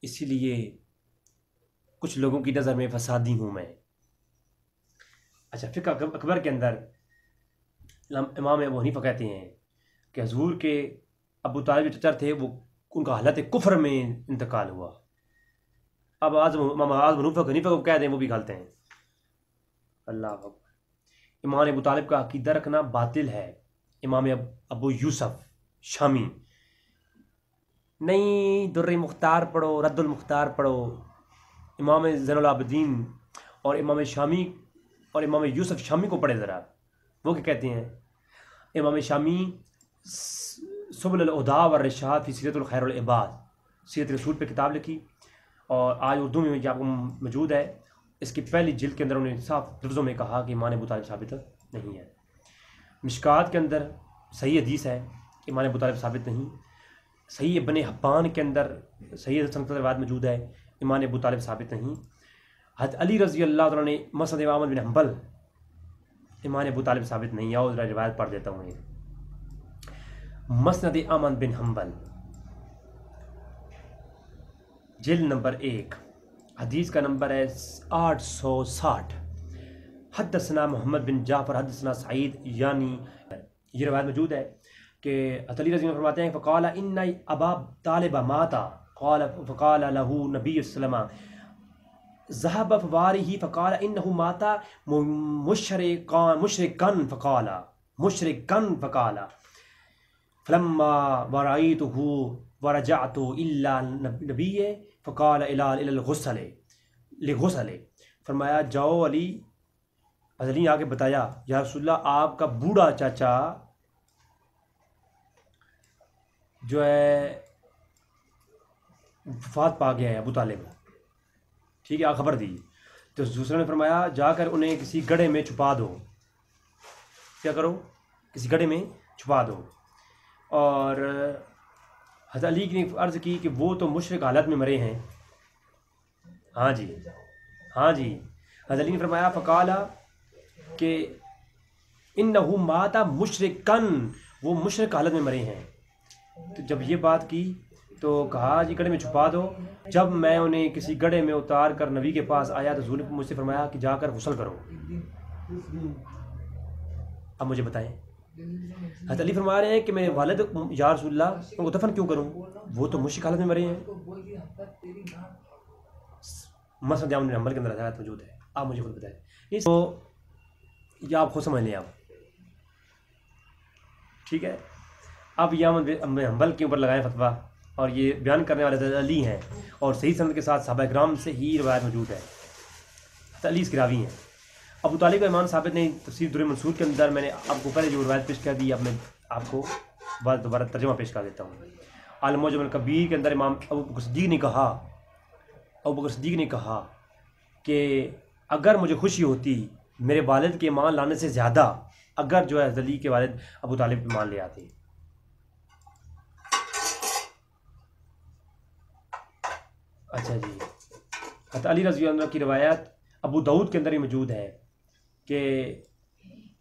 इसीलिए कुछ लोगों की नज़र में फसादी हूँ मैं। अच्छा, फ़िक़्ह अकबर के अंदर इमाम अबू हनीफ़ा कहते हैं कि हजूर के अबू तालिब जो चचा थे वो उनका हालत कुफ्र में इंतकाल हुआ। अब इमाम आज़म हनीफ़ा को कह दें वो भी गलत हैं। अल्लाह अकबर। इमाम अबू तालिब का अकीदा रखना बातिल है। इमाम अबू यूसुफ शामी, नहीं दुर्र मुख्तार पढ़ो, रद्दुल मुख्तार पढ़ो। इमाम ज़ैनुल आबिदीन और इमाम शामी और इमाम यूसुफ शामी को पढ़े ज़रा, वो क्या कहते हैं। इमाम शामी सुबुल हुदा व इरशाद फ़ी सीरतुल खैरुल इबाद, सीरत रसूल पे किताब लिखी और आज उर्दू में आपको मौजूद है। इसकी पहली जिल्द के अंदर उन्होंने साफ लफ्ज़ों में कहा कि ईमान अबू तालिब साबित नहीं है। मिशकात के अंदर सही हदीस है कि ईमान अबू तालिब साबित नहीं। सही इब्न हिब्बान के अंदर सही सनद रिवायत मौजूद है, ईमान अबू तालिब साबित नहीं। हज़रत अली रज़ी अल्लाह तआला ने मसनद अहमद बिन हंबल, ईमान अबू तालिब साबित नहीं। और रिवायत पढ़ देता हूँ। मसनद अहमद बिन हंबल जिल्द नंबर 1, हदीस का नंबर है 860। हदसना मोहम्मद बिन जाफ़र हदसना सईद, यानी ये रवायत मौजूद है कि अली रज़ी अल्लाह फरमाते हैं फ़क़ाल इन्ना अबा तालिब माता फ़क़ाल लहू नबी सल्लल्लाहु अलैहि वसल्लम ज़हब फ़वारिही फ़क़ाल इन्नहु माता मुशरिकन फ़क़ाल फ़लम्मा वराइतुहु वरजअतु इल्ला नबिय्य फ़क़ाल इलल गुस्ल। फरमाया जाओ अली आके बताया या रसूलल्लाह आपका बूढ़ा चाचा जो है वफ़ात पा गया है, अबू तालिब, ठीक है, खबर दी। तो दूसरे ने फरमाया जाकर उन्हें किसी गड्ढे में छुपा दो। क्या करो, किसी गड्ढे में छुपा दो। और हज़रत अली ने अर्ज़ की कि वो तो मुशरिक हालत में मरे हैं। हाँ जी, हाँ जी। हज़रत अली ने फरमाया फ़क़ाला कि इन्नहु माता मुशरिकन, वो मुशरिक हालत में मरे हैं। तो जब ये बात की तो कहा जी गड्ढे में छुपा दो। जब मैं उन्हें किसी गड्ढे में उतार कर नबी के पास आया तो हुज़ूर ने मुझसे फरमाया कि जाकर गुस्ल करो। अब मुझे बताएं, हज़रत अली फरमा रहे हैं कि मेरे वालिद या रसूलल्लाह उनको दफन क्यों करूं, वो तो मुश्किल हालत में मरे हैं। मसनद अहमद बिन हंबल के अंदर हदायत मौजूद है। आप मुझे खुद बताएं, तो ये आप खुद समझ लें आप, ठीक है। अब ये अहमद बिन हंबल के ऊपर लगाएं फतवा, और ये बयान करने वाले हज़रत अली हैं और सही सनद के साथ सहाबा किराम से ही रवायत मौजूद है। हज़रत अली इसके रावी हैं। अबू तालिब का ईमान साबित नहीं। तफसीर दुर्र मंसूर के अंदर मैंने आपको पहले जो रवायत पेश कर दी, अब मैं आपको दोबारा तर्जुमा पेश कर देता हूँ। अल-मुअज्जम अल-कबीर के अंदर इमाम अबू बकर सिद्दीक़ ने कहा कि अगर मुझे खुशी होती मेरे वालिद के ईमान लाने से ज़्यादा अगर जो है हज़रत अली के वालिद अबू तालिब ईमान ले आते। अच्छा जी, हज़रत अली रज़ी अल्लाह की रवायत अबू दाऊद के अंदर ही मौजूद है कि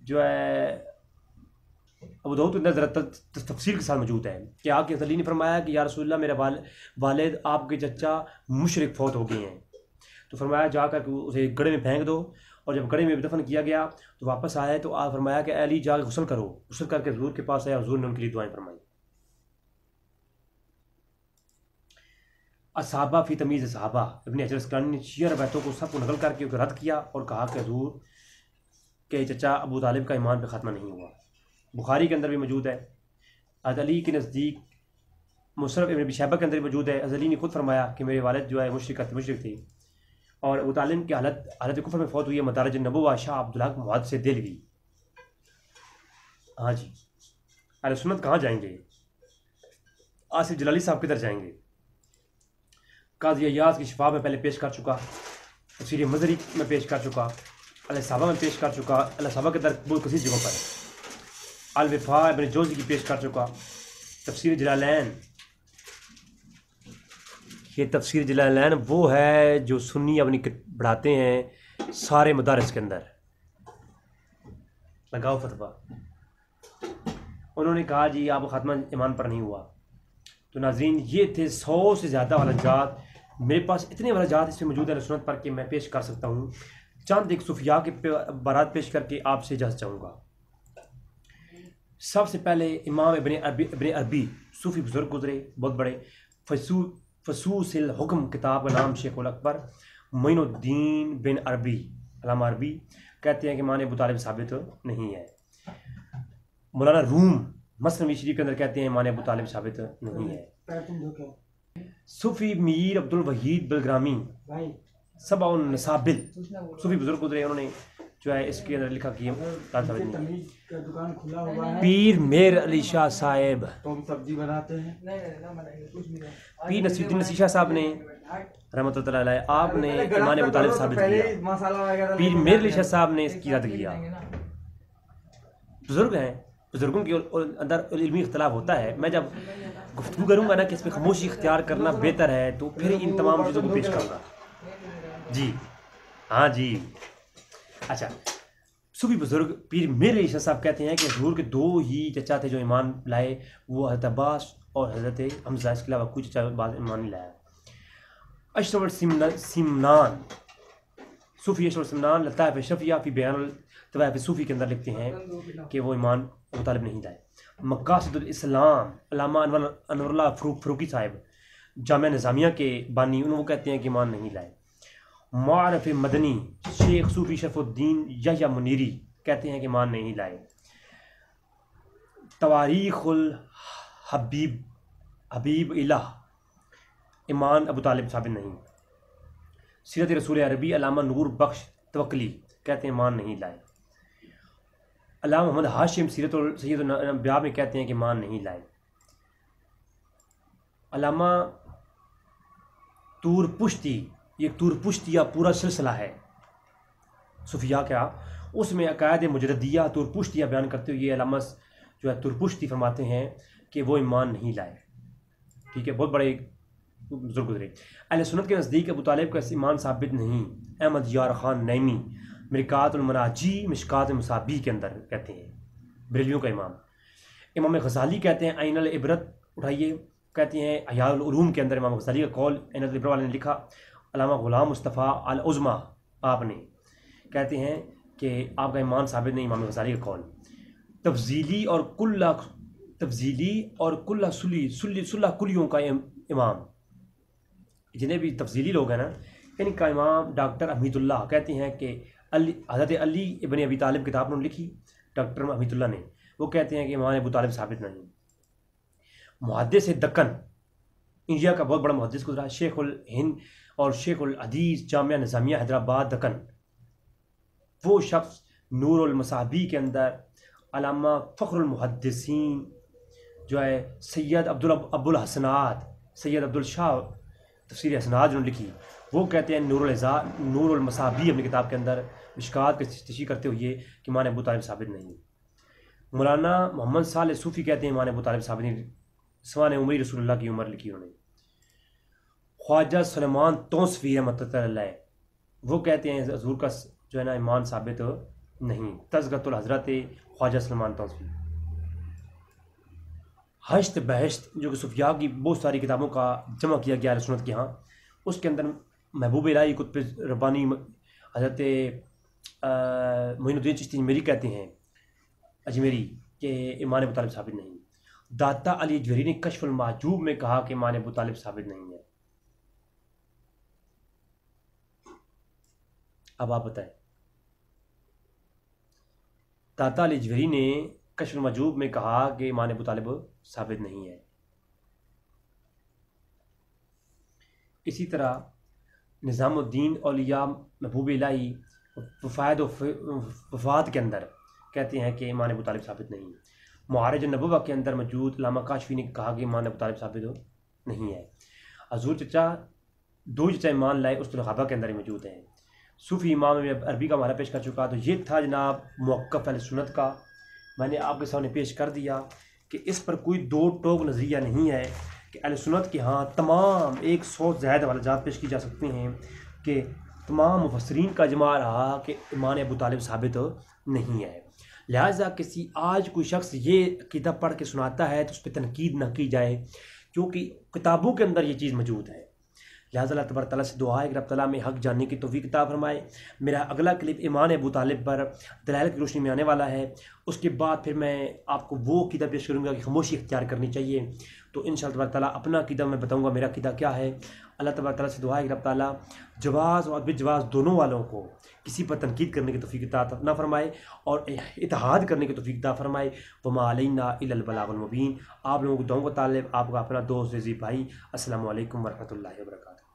जो है अबू दाऊद के अंदर ज़रा तफसील के साथ मौजूद है कि आके हज़रत अली ने फरमाया कि या रसूलल्लाह मेरे वालिद आपके चचा मुशरिक फौत हो गए हैं। तो फरमाया जाकर उसे गड्ढे में फेंक दो। और जब गड्ढे में दफन किया गया तो वापस आए तो आप फरमाया कि अली जाकर गुस्ल करो। गुस्ल करके हुज़ूर के पास आया, हुज़ूर ने उनके लिए दुआएं फरमाई। असहाबा फ़ी तमीज़ सहाबा, इब्न हजर अस्क़लानी ने शिया रवायतों को सबको नकल करके रद्द किया और कहा कि हुज़ूर के चचा अबू तालिब का ईमान पे ख़त्मा नहीं हुआ। बुखारी के अंदर भी मौजूद है। हज़रत अली के नज़दीक मुसनद इब्न अबी शैबा के अंदर भी मौजूद है। हज़रत अली ने खुद फरमाया कि मेरे वालिद जो है मुशरिक थे। और अबू तालिब की हालत कुफर में फौत हुई है। मदारिज नबुव्वा शाह अब्दुल हक मुहद्दिस से देलवी। हाँ जी, अहले सुन्नत कहाँ जाएंगे? आसिफ जलाली साहब किधर जाएंगे? काज़ी अय्याज़ की शिफा में पहले पेश कर चुका, तफसीर मज़री में पेश कर चुका, अल साहबा में पेश कर चुका, अल साहबा के दर बहुत कसी जगहों पर, अल वफ़ा इब्न जोज़ी की पेश कर चुका, तफसीर जलालैन। ये तफसीर जलालैन वो है जो सुन्नी अपनी पढ़ाते हैं सारे मदारस के अंदर। लगाओ फतवा। उन्होंने कहा जी आप ख़ात्मा ईमान पर नहीं हुआ। तो नाज़रीन ये थे 100 से ज़्यादा वजहात। मेरे पास इतने वजहात इसमें मौजूद है सुन्नत पर कि मैं पेश कर सकता हूँ। चंद एक सूफिया के बारात पेश करके आपसे इजाज़त चाहूँगा। सबसे पहले इमाम इब्न अरबी सूफ़ी बुज़ुर्ग गुजरे, बहुत बड़े। फसूसिल हुक्म किताब का नाम शेखुल अकबर मोइनुद्दीन बिन अरबी अल्लामा अरबी कहते हैं कि माने अबू तालिब साबित नहीं है। मौलाना रूम मसनवी शरीफ के अंदर कहते हैं माने अबू तालिब साबित नहीं है। सूफी मीर अब्दुल वहीद बिलग्रामी सबा नसाबिल सूफी बुजुर्ग गुजरे, उन्होंने जो है इसके अंदर लिखा कि दुकान खुला हुआ है। पीर मेर अली शाह साहेब तो हम सब्जी बनाते हैं। पीर नसीरुद्दीन नसीर शाह साहब ने रहमतुल्लाह अलैह आपने इमाम अबू तालिब साबित किया। पीर मेर अली शाह साहब ने इसकी रद्द किया। बुजुर्ग हैं, बुजुर्गों के अंदर इल्मी इख्तिलाफ होता है। मैं जब गुफ्तगू करूँगा ना कि इसमें खामोशी इख्तियार करना बेहतर है तो फिर इन तमाम चीज़ों को पेश करूँगा जी। हाँ जी, अच्छा। सूफी बुजुर्ग पीर मेर अली शाह साहब कहते हैं कि हुजूर के 2 ही चचा थे जो ईमान लाए, वो हज़रत अब्बास और हज़रत हमज़ा, इसके अलावा कुछ चचा बाद ईमान नहीं लाया। अशरफ सिमनान सूफी अशरफ सिमनान लताइफ शफिया फी बयान तवाइफ सूफी के अंदर लिखते हैं कि वो ईमान अबू तालिब नहीं लाए। मकासदुल इस्लाम अल्लामा अनवरुल्लाह फ़रूकी साहिब जामिया निज़ामिया के बानी, उन्होंने कहते हैं कि ईमान नहीं लाए। मारफ मदनी शेख सूफी शरफुद्दीन यहया मुनीरी कहते हैं कि ईमान नहीं लाए। तवारीख़ुल हबीब इलाह ईमान अबू तालिब साबित नहीं। सीरत रसूल अरबी अल्लामा नूर बख्श तवक्ली कहते हैं ईमान नहीं लाए। अल्लामा मोहम्मद हाशिम सीरत सैयद अंबिया में कहते हैं कि ईमान नहीं लाए। अल्लामा तूर पुश्ती, ये तूर पुश्तिया पूरा सिलसिला है सूफिया का, उसमें अकायद मुजद्दिया तूर पुश्तिया बयान करते हुए अल्लामा जो है तूर पुश्ती फरमाते हैं कि वो ईमान नहीं लाए। ठीक है, बहुत बड़े बुजुर्ग गुजरे। अहले सुन्नत के नज़दीक अबू तालिब का ईमान साबित नहीं। अहमद यार ख़ान नईमी मिरकातुल मनाजी मिशकात मुसाबी के अंदर कहते हैं बरेलियों का इमाम। इमाम गज़ाली कहते हैं ऐनुल इबरत उठाइए, कहते हैं हयाउल उलूम के अंदर इमाम गज़ाली का कौल ऐनुल इबरत वाले ने लिखा। अल्लामा ग़ुलाम मुस्तफ़ा अल उज़्मा आपने कहते हैं कि आपका ईमान साबित नहीं। इमाम गज़ाली का कौल तफजीली और कुल्ला सुल्ला कुलियों का इमाम, जिन्हें भी तफजीली लोग हैं ना, इनका इमाम डॉक्टर हमीदुल्लाह कहते हैं कि हज़रत अली इब्न अबी तालिब किताब उन्होंने लिखी डॉक्टर हमीदुल्लाह ने, वो कहते हैं कि इमाम अबू तालिब साबित नहीं। मुहद्दिस दक्कन इंडिया का बहुत बड़ा मुहद्दिस गुजरा, शेखुल हिंद और शेखुल हदीस जामिया निज़ामिया हैदराबाद दक्कन। वो शख्स नूरुल मसाबी के अंदर अल्लामा फ़ख्रुल मुहद्दिसीन जो है सैयद अब्दुल हसनात सैयद अब्दुल शाह तफसीर हसनात जो लिखी, वो कहते हैं नूरुल मसाबी अपनी किताब के अंदर मिशकात की तशरीह करते हुए कि मान अबू तालिब साबित नहीं। मौलाना मोहम्मद साले सूफ़ी कहते हैं मान अबू तालिब साबित नहीं। सवान उमरी रसूलुल्लाह की उम्र लिखी उन्होंने। ख्वाजा सुलेमान तौसफ़ी रहमतुल्लाह अलैह वो कहते हैं हज़ूर का जो है ना ईमान साबित नहीं। तज़किरतुल हज़रत ख्वाजा सुलेमान तौसफ़ी। हश्त बहश्त जो कि सूफिया की बहुत सारी किताबों का जमा किया गया है सुन्नत के यहाँ, उसके अंदर महबूब इलाही कुतुब रब्बानी हज़रत मोइनुद्दीन चिश्ती अजमेरी कहते हैं अजमेरी कि ईमान अबू तालिब साबित नहीं। दाता अली अजमेरी ने कश्फुल महजूब में कहा कि ईमान अबू तालिब साबित नहीं है। अब आप बताएं, दाता अली अजमेरी ने कश्फुल महजूब में कहा कि ईमान अबू तालिब साबित नहीं है। इसी तरह निज़ामुद्दीन औलिया महबूब इलाही वफ़ाद वफ़ात के अंदर कहते हैं कि ईमान अबू तालिब साबित नहीं है। मुआरिज नबुव्वा के अंदर मौजूद अल्लामा काशफी ने कहा कि ईमान अबू तालिब साबित नहीं है। हज़ूर चचा दो चचा ईमान लाए उस ग़ाबा के अंदर ही मौजूद हैं। सूफ़ी इमाम अरबी का हमारा पेश कर चुका। तो ये था जनाब मौक़िफ़ अहले सुन्नत का, मैंने आपके सामने पेश कर दिया कि इस पर कोई दो टोक नज़रिया नहीं है कि अहले सुन्नत के यहाँ तमाम 100 से ज़्यादा वजाहत पेश की जा सकती हैं कि तमाम मुफस्सिरीन का इजमा रहा कि ईमान अबू तालिब साबित नहीं है। लिहाजा किसी आज कोई शख्स ये अक़ीदा पढ़ के सुनाता है तो उस पर तनकीद ना की जाए, क्योंकि किताबों के अंदर ये चीज़ मौजूद है। लिहाजा अल्लाह तबारक तआला से दुआ है कि रब तआला में हक़ जानने की तौफ़ीक़ अता फरमाए। मेरा अगला क्लिप ईमान अबू तालिब पर दलाइल की रोशनी में आने वाला है। उसके बाद फिर मैं आपको वो अक़ीदा पेश करूँगा कि खामोशी इख्तियार करनी चाहिए। तो इंशाअल्लाह तबारक तआला अपना अक़ीदा मैं बताऊँगा, मेरा अक़ीदा क्या है। अल्लाह तबारक तआला से दुआ है कि रब तआला जवाज़ और बेजवाज़ दोनों वालों को किसी पर तनकीद करने की तौफ़ीक़ अता ना फरमाए और इत्तेहाद करने की तौफ़ीक़ अता फरमाए। वमा अलैना इल्लल बलागुल मुबीन। आप लोगों को दुआओं का तालिब आपका अपना दोस्त रिज़वी भाई। अस्सलामु अलैकुम वरहमतुल्लाहि वबरकातुहू।